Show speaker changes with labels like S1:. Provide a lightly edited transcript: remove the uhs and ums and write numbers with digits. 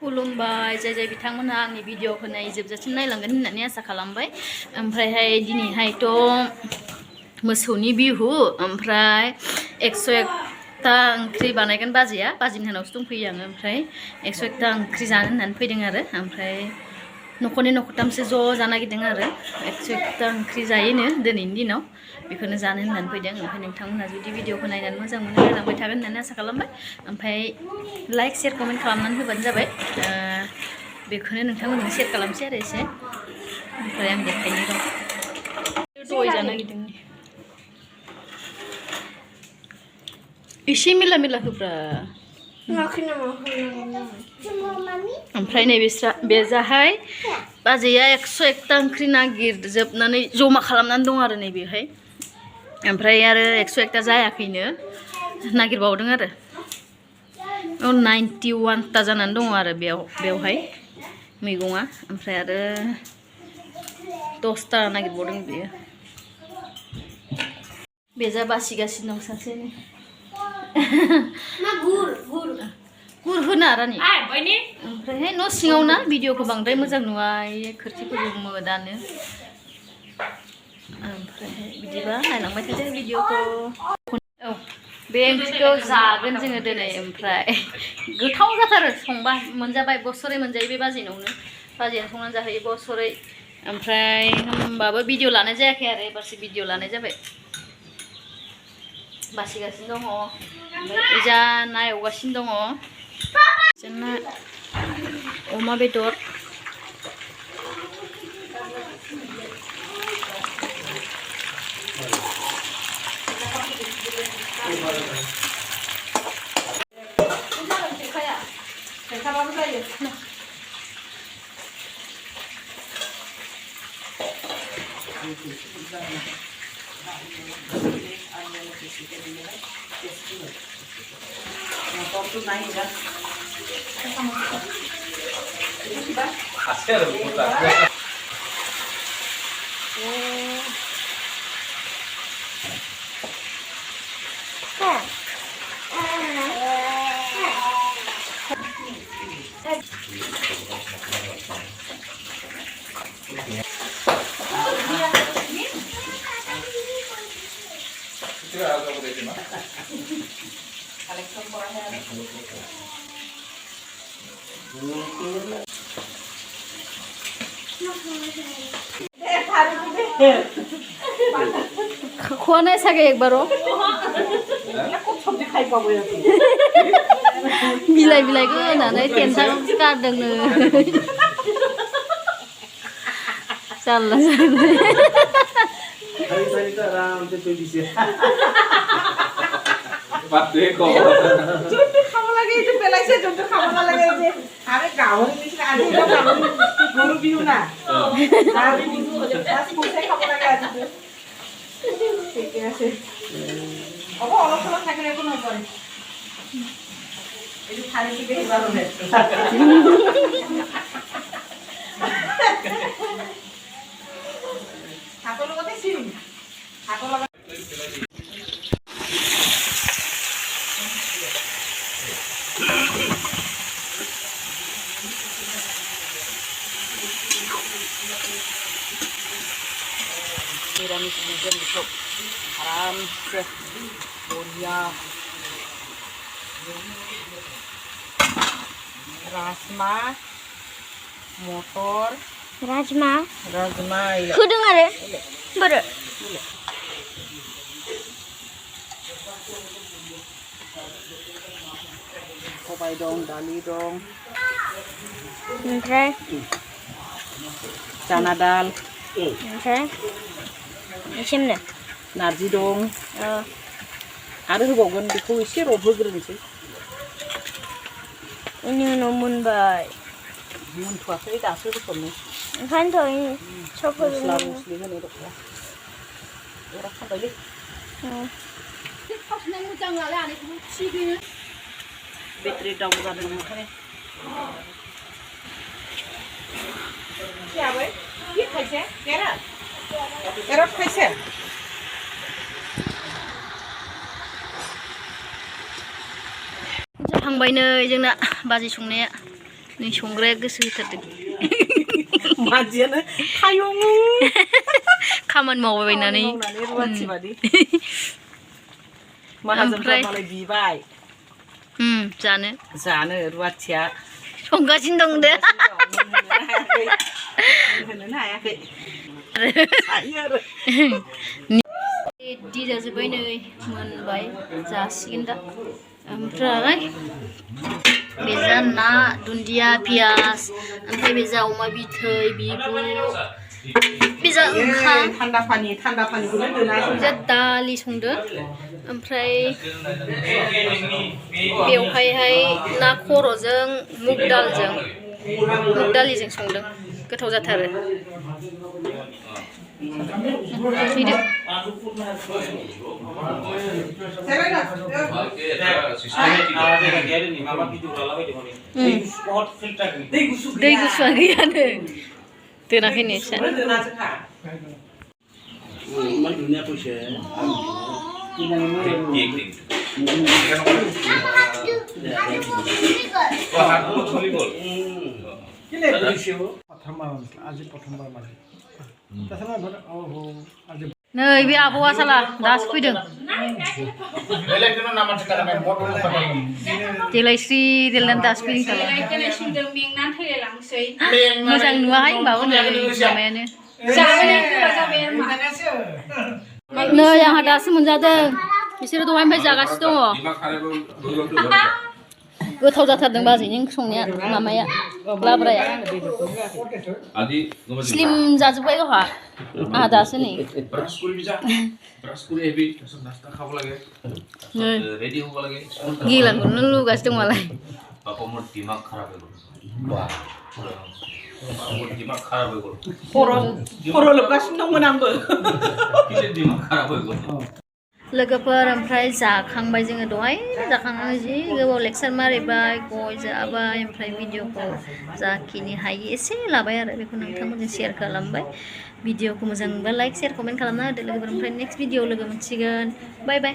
S1: खुलुमबाय जाय जाय बिथांमोनहा आंनि भिडिअखौ जोबजासिम नायलांगोन होननानै आसा खालामबाय। ओमफ्रायहाय दिनैहायथ' मोसौनि बिहु ओमफ्राय 101ता ओंख्रि बानायगोन बाजिनि हानावसो दंफैयो आङो। ओमफ्राय 101ता ओंख्रि जानो होननानै फैदों आरो ओमफ्राय न'खरनै न'खरथामसो ज' जानो नागिरदों आरो 101ता ओंख्रि जायोनो दिनैनि दिनाव बेखौनो जानो होननानै फैदों। ओमफ्राय नोंथांमोनहा जुदि भिडिअखौ नायनानै मोजां मोनो नायलांबाय थागोन होननानै आसा खालामबाय। ओमफ्राय लाइक शेयार कमेन्ट खालामनानै होबानो जाबाय। बेखौनो नोंथांमोनजों शेयार खालामसै आरो एसे। ओमफ्राय आं देखायनो दं दय जानो नागिरदों एसे मिला मिला होब्रा। ओमफ्राय नैबेस्रा बेजाहाय बाजैया 101ता ओंख्रि नागिरजोबनानै जमा खालामनानै दं आरो नैबेहाय। ओमफ्राय आरो 101ता जायाखैनो नागिरबावदों आरो 91ता जानानै दङ आरो बेवहाय मैगङा। ओमफ्राय आरो 10ता नागिरबावदों बेयो। बेजा बासिगासिनो दं सासेनि गुर होना रानि। ओमफ्रायहाय न' सिङाव ना भिडिअखौ बांद्राय मोजां नुवा खोरखिफोरजों मोदानो। ओमफ्रायहाय बिदिबा नायलांबाय थादो भिडिअखौ। औ बे ओंख्रिखौ जागोन जोङो दिनै। ओमफ्राय गोथाव जाथारो संबा मोनजाबाय बोसोरै मोनजायो बे बाजैनावनो। बाजैया संनानै जाहैयो बोसोरै। ओमफ्राय होमबाबो भिडिअ लानाय जायाखै आरो एबारसो भिडिअ लानाय जाबाय। बासिगासिनो दङ ओमफ्राय ओजा ना एवगासिनो दङ जोंना अमा बेदर। खोआ नहीं सके एक बारो बिलाइ बिलाइखौ होनानै टेन्टा गारदोंनो जारला निरामिस बिजों बेखौ आरामसे बरिया राजमा मटर राजमा होदों आरो बोरो सबाय दं दालि दं ओमफ्राय चाना दाल ओमफ्राय एसेमनो नारजि दं आरो होबावगोन बेखौ एसे रबहोग्रोनोसै बेनि उनाव मोनबाय मोनथ'वाखै दासो होस'नो ओंखायनोथ' सब मस्ला मस्लि होनो दं अरा खाबायलै मोजां नालाय आनैखौबो थिगैनो बेटारि डाउन जादों ओंखायनो जाबाय কি খাইছে কেরাত কেরাত খাইছে जाहांबाय नै जोंना बाजै संनाया नै संग्राया गोसो होथारदों
S2: मानसियानो खायङो
S1: खामानि मावबायनानै
S2: रुवाथि बादि माहाजोनफ्रा मालाय बिबाय जानो रुवाथिया
S1: संगासिनो दं दे
S2: मोनहोनो हायाखै
S1: रेडि जाजोब्बाय नै मोनबाय जासिगोन दा ओमफ्राय बेजा ना दुन्दिया पियास ओमफ्राय बेजा अमा बिथै बिबु बेजा ओंखाम
S2: थान्दा पानिखौनो दोना
S1: बेजा दालि संदों ओमफ्राय बेवहायहाय ना खर'जों मुग दालिजों संदों गोथाव जाथारो फैदो दै गुसुआ गैयानो दोनाखैनो नै बे आबौआ साला दासो फैदों देलायस्रि देलायनानै दासो फैदों साला मोजां नुवाहाय होनबाबो माबायानो नै आंहा दासो मोनजादों बिसोरो दहायनिफ्राय जागासिनो दङ गोथाव जाथारदों बाजै नों संनाया मामाया लाब्राया स्लिम जाजोब्बाय गावहा आंहा दासो नै गिलाखौनो लुगासिनो दं मालाय
S2: खर' लोबगासिनो दंमोन आंबो
S1: लोगोफोर ओमफ्राय जाखांबाय जोङो दहाय जाखांनानै जि गोबाव लेक्सार मारिबाय गय जाबाय ओमफ्राय भिडिअखौ जाखिनि हायो एसे लाबाय आरो बेखौ नोंथांमोनजों शेयार खालामबाय भिडिअखौ मोजां मोनबा लाइक शेयार कमेन्ट खालामना होदो लोगोफोर ओमफ्राय नेक्स्ट भिडिअ लोगो मोनसिगोन बाय बाय